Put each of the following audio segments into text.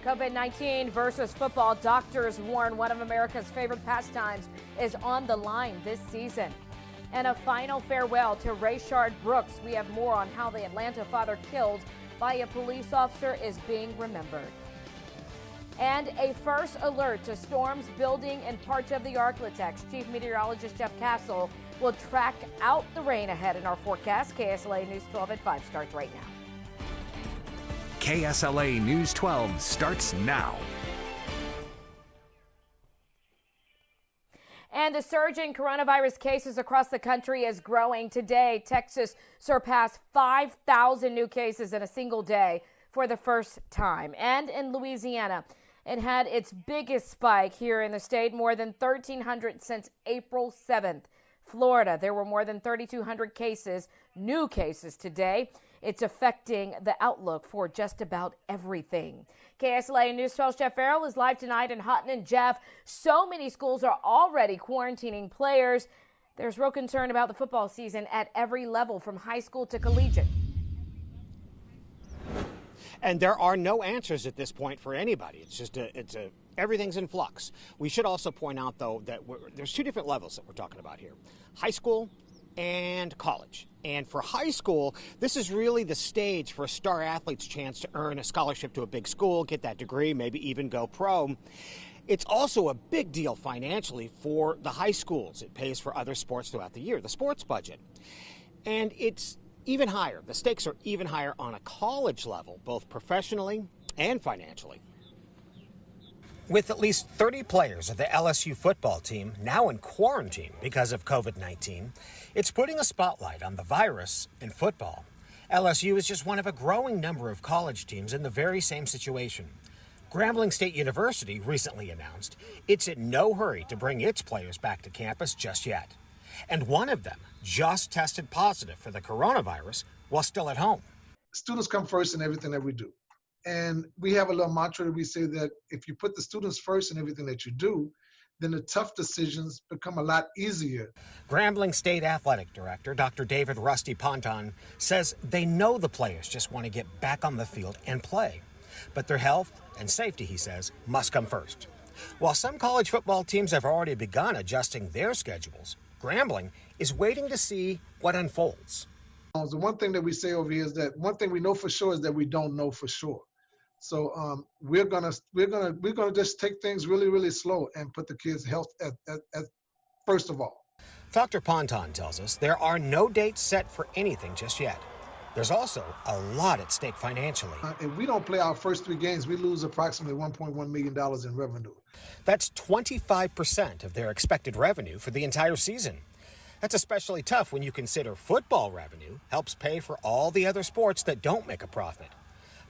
COVID-19 versus football. Doctors warn one of America's favorite pastimes is on the line this season. And a final farewell to Rayshard Brooks. We have more on how the Atlanta father killed by a police officer is being remembered. And a first alert to storms building in parts of the Arklatex. Chief Meteorologist Jeff Castle will track out the rain ahead in our forecast. KSLA News 12 at 5 starts right now. KSLA News 12 starts now. And the surge in coronavirus cases across the country is growing. Today, Texas surpassed 5,000 new cases in a single day for the first time. And in Louisiana, it had its biggest spike here in the state, more than 1,300 since April 7th. Florida, there were more than 3,200 cases, new cases today. It's affecting the outlook for just about everything. KSLA News 12's Jeff Farrell is live tonight in Houghton. And Jeff, so many schools are already quarantining players. There's real concern about the football season at every level, from high school to collegiate. And there are no answers at this point for anybody. Everything's in flux. We should also point out, though, that there's two different levels that we're talking about here: high school and college. And for high school, this is really the stage for a star athlete's chance to earn a scholarship to a big school, get that degree, maybe even go pro. It's also a big deal financially for the high schools. It pays for other sports throughout the year, the sports budget. And it's even higher. The stakes are even higher on a college level, both professionally and financially. With at least 30 players of the LSU football team now in quarantine because of COVID-19, it's putting a spotlight on the virus in football. LSU is just one of a growing number of college teams in the very same situation. Grambling State University recently announced it's in no hurry to bring its players back to campus just yet. And one of them just tested positive for the coronavirus while still at home. Students come first in everything that we do. And we have a little mantra that we say that if you put the students first in everything that you do, then the tough decisions become a lot easier. Grambling State Athletic Director Dr. David Rusty Ponton says they know the players just want to get back on the field and play. But their health and safety, he says, must come first. While some college football teams have already begun adjusting their schedules, Grambling is waiting to see what unfolds. The one thing that we say over here is that one thing we know for sure is that we don't know for sure. So we're gonna just take things really, really slow and put the kids' health at first of all. Dr. Ponton tells us there are no dates set for anything just yet. There's also a lot at stake financially. If we don't play our first 3 games, we lose approximately $1.1 million in revenue. That's 25% of their expected revenue for the entire season. That's especially tough when you consider football revenue helps pay for all the other sports that don't make a profit.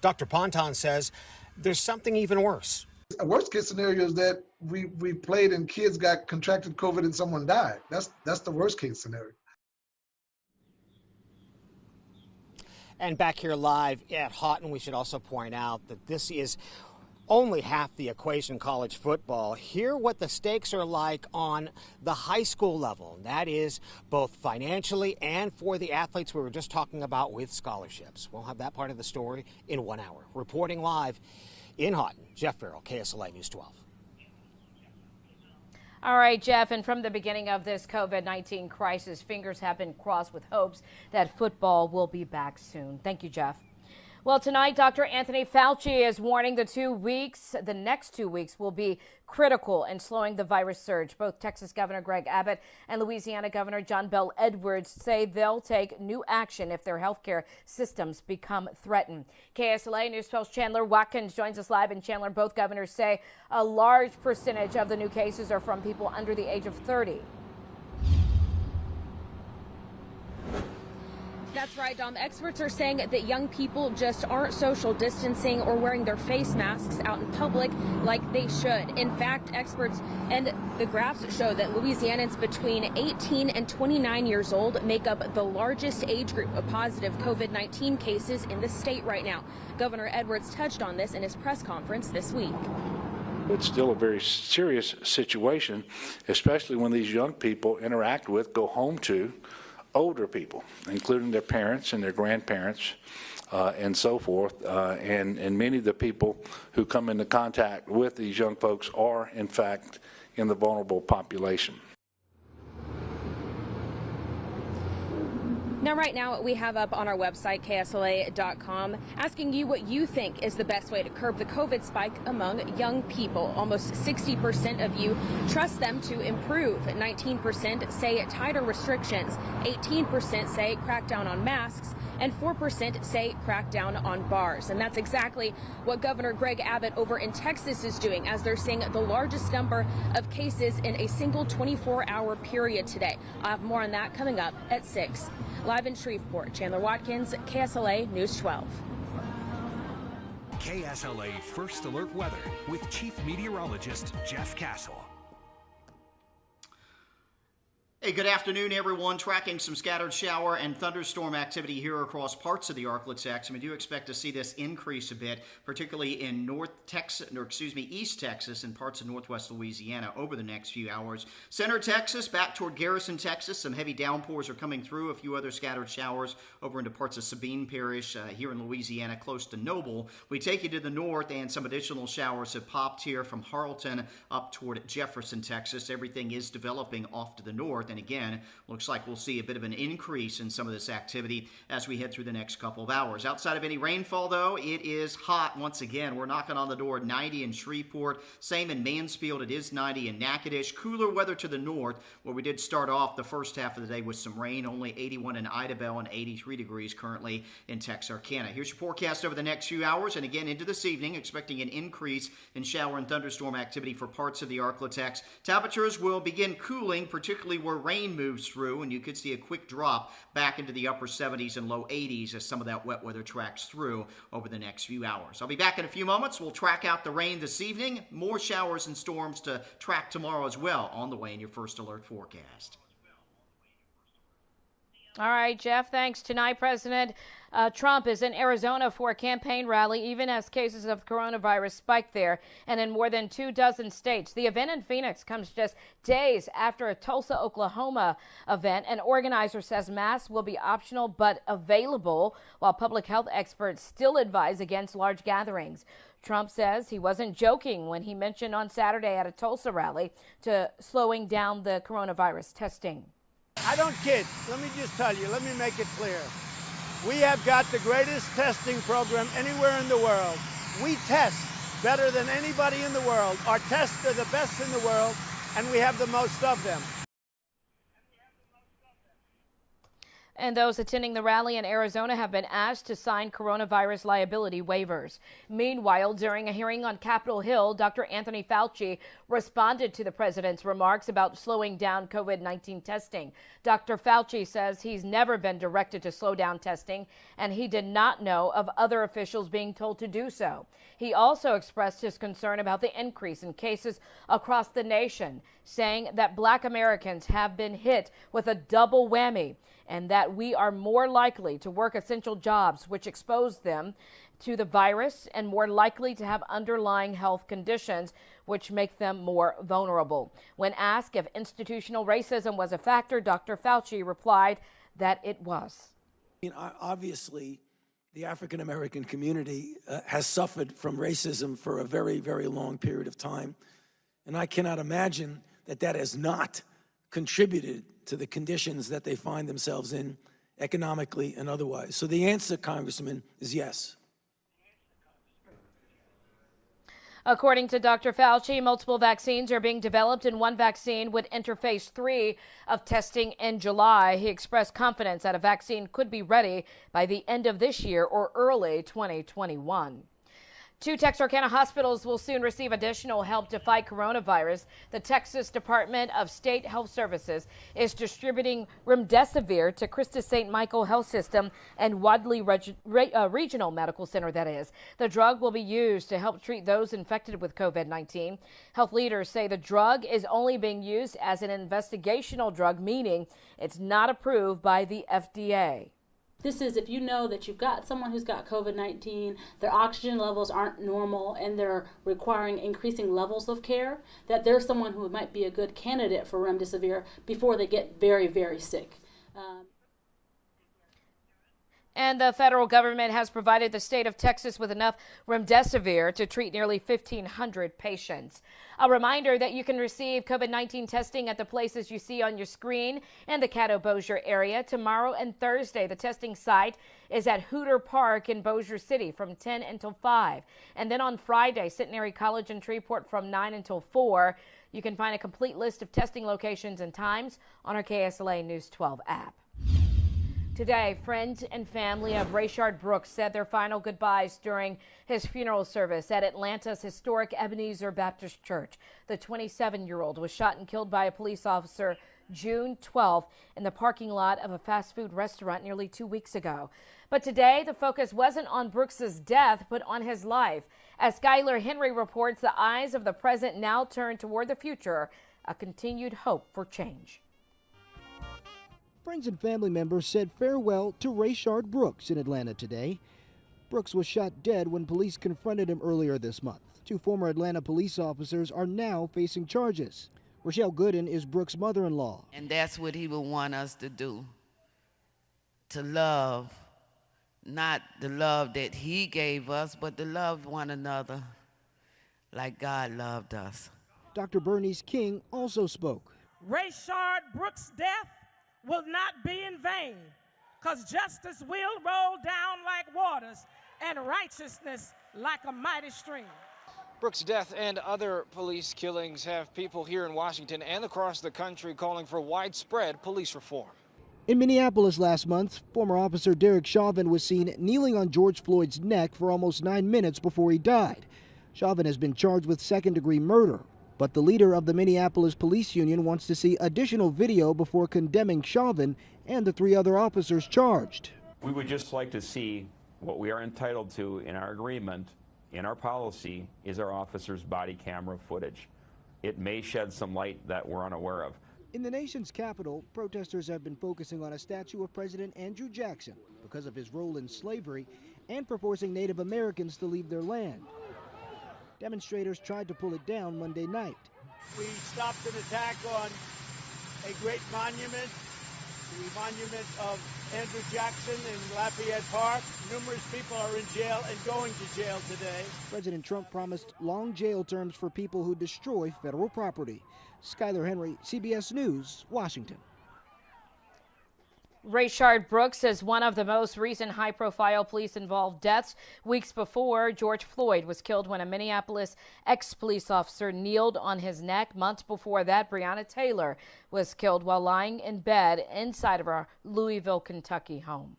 Dr. Ponton says there's something even worse. A worst case scenario is that we played and kids got contracted COVID and someone died. That's the worst case scenario. And back here live at Houghton, we should also point out that this is only half the equation, college football. Hear what the stakes are like on the high school level. That is both financially and for the athletes we were just talking about with scholarships. We'll have that part of the story in 1 hour. Reporting live in Houghton, Jeff Farrell, KSLA News 12. All right, Jeff, and from the beginning of this COVID-19 crisis, fingers have been crossed with hopes that football will be back soon. Thank you, Jeff. Well, tonight, Dr. Anthony Fauci is warning the next 2 weeks will be critical in slowing the virus surge. Both Texas Governor Greg Abbott and Louisiana Governor John Bel Edwards say they'll take new action if their healthcare systems become threatened. KSLA News 12's Chandler Watkins joins us live. And Chandler, both governors say a large percentage of the new cases are from people under the age of 30. That's right, Dom. Experts are saying that young people just aren't social distancing or wearing their face masks out in public like they should. In fact, experts and the graphs show that Louisianans between 18 and 29 years old make up the largest age group of positive COVID-19 cases in the state right now. Governor Edwards touched on this in his press conference this week. It's still a very serious situation, especially when these young people interact with, go home to older people, including their parents and their grandparents and so forth. And many of the people who come into contact with these young folks are, in fact, in the vulnerable population. Now, right now, we have up on our website, ksla.com, asking you what you think is the best way to curb the COVID spike among young people. Almost 60% of you trust them to improve. 19% say tighter restrictions. 18% say crack down on masks. And 4% say crack down on bars. And that's exactly what Governor Greg Abbott over in Texas is doing, as they're seeing the largest number of cases in a single 24-hour period today. I'll have more on that coming up at 6. Live in Shreveport, Chandler Watkins, KSLA News 12. KSLA First Alert Weather with Chief Meteorologist Jeff Castle. Hey, good afternoon, everyone. Tracking some scattered shower and thunderstorm activity here across parts of the Arklatex, and we do expect to see this increase a bit, particularly in East Texas and parts of northwest Louisiana over the next few hours. Center Texas, back toward Garrison, Texas, some heavy downpours are coming through. A few other scattered showers over into parts of Sabine Parish here in Louisiana, close to Noble. We take you to the north, and some additional showers have popped here from Harleton up toward Jefferson, Texas. Everything is developing off to the north. And again, looks like we'll see a bit of an increase in some of this activity as we head through the next couple of hours. Outside of any rainfall, though, it is hot once again. We're knocking on the door at 90 in Shreveport. Same in Mansfield. It is 90 in Natchitoches. Cooler weather to the north, where we did start off the first half of the day with some rain. Only 81 in Idabel and 83 degrees currently in Texarkana. Here's your forecast over the next few hours. And again, into this evening, expecting an increase in shower and thunderstorm activity for parts of the Arklatex. Temperatures will begin cooling, particularly where rain moves through, and you could see a quick drop back into the upper 70s and low 80s as some of that wet weather tracks through over the next few hours. I'll be back in a few moments. We'll track out the rain this evening. More showers and storms to track tomorrow as well on the way in your First Alert forecast. All right, Jeff, thanks. Tonight, President Trump is in Arizona for a campaign rally, even as cases of coronavirus spike there and in more than 24 states. The event in Phoenix comes just days after a Tulsa, Oklahoma event. An organizer says masks will be optional but available, while public health experts still advise against large gatherings. Trump says he wasn't joking when he mentioned on Saturday at a Tulsa rally to slowing down the coronavirus testing. I don't kid. Let me just tell you, let me make it clear. We have got the greatest testing program anywhere in the world. We test better than anybody in the world. Our tests are the best in the world, and we have the most of them. And those attending the rally in Arizona have been asked to sign coronavirus liability waivers. Meanwhile, during a hearing on Capitol Hill, Dr. Anthony Fauci responded to the president's remarks about slowing down COVID-19 testing. Dr. Fauci says he's never been directed to slow down testing, and he did not know of other officials being told to do so. He also expressed his concern about the increase in cases across the nation, saying that Black Americans have been hit with a double whammy, and that we are more likely to work essential jobs, which expose them to the virus, and more likely to have underlying health conditions, which make them more vulnerable. When asked if institutional racism was a factor, Dr. Fauci replied that it was. Obviously, the African American community has suffered from racism for a very, very long period of time. And I cannot imagine that that has not contributed to the conditions that they find themselves in economically and otherwise. So the answer, Congressman, is yes. According to Dr. Fauci, multiple vaccines are being developed, and one vaccine would enter phase 3 of testing in July. He expressed confidence that a vaccine could be ready by the end of this year or early 2021. 2 Texarkana hospitals will soon receive additional help to fight coronavirus. The Texas Department of State Health Services is distributing remdesivir to Christus St. Michael Health System and Wadley Regional Medical Center, that is. The drug will be used to help treat those infected with COVID-19. Health leaders say the drug is only being used as an investigational drug, meaning it's not approved by the FDA. This is if you know that you've got someone who's got COVID-19, their oxygen levels aren't normal, and they're requiring increasing levels of care, that there's someone who might be a good candidate for remdesivir before they get very, very sick. And the federal government has provided the state of Texas with enough remdesivir to treat nearly 1,500 patients. A reminder that you can receive COVID-19 testing at the places you see on your screen in the Caddo-Bossier area. Tomorrow and Thursday, the testing site is at Hooter Park in Bossier City from 10 until 5. And then on Friday, Centenary College in Shreveport from 9 until 4. You can find a complete list of testing locations and times on our KSLA News 12 app. Today, friends and family of Rayshard Brooks said their final goodbyes during his funeral service at Atlanta's historic Ebenezer Baptist Church. The 27-year-old was shot and killed by a police officer June 12th in the parking lot of a fast food restaurant nearly 2 weeks ago. But today, the focus wasn't on Brooks's death, but on his life. As Skylar Henry reports, the eyes of the present now turn toward the future, a continued hope for change. Friends and family members said farewell to Rayshard Brooks in Atlanta today. Brooks was shot dead when police confronted him earlier this month. 2 former Atlanta police officers are now facing charges. Rochelle Gooden is Brooks' mother-in-law. And that's what he would want us to do, to love, not the love that he gave us, but to love one another like God loved us. Dr. Bernice King also spoke. Rayshard Brooks' death will not be in vain, because justice will roll down like waters and righteousness like a mighty stream. Brooks' death and other police killings have people here in Washington and across the country calling for widespread police reform. In Minneapolis last month, former officer Derek Chauvin was seen kneeling on George Floyd's neck for almost 9 minutes before he died. Chauvin has been charged with second-degree murder. But the leader of the Minneapolis Police Union wants to see additional video before condemning Chauvin and the 3 other officers charged. We would just like to see what we are entitled to in our agreement, in our policy, is our officers' body camera footage. It may shed some light that we're unaware of. In the nation's capital, protesters have been focusing on a statue of President Andrew Jackson because of his role in slavery and for forcing Native Americans to leave their land. Demonstrators tried to pull it down Monday night. We stopped an attack on a great monument, the monument of Andrew Jackson in Lafayette Park. Numerous people are in jail and going to jail today. President Trump promised long jail terms for people who destroy federal property. Skylar Henry, CBS News, Washington. Rayshard Brooks is one of the most recent high-profile police-involved deaths. Weeks before, George Floyd was killed when a Minneapolis ex-police officer kneeled on his neck. Months before that, Breonna Taylor was killed while lying in bed inside of her Louisville, Kentucky home.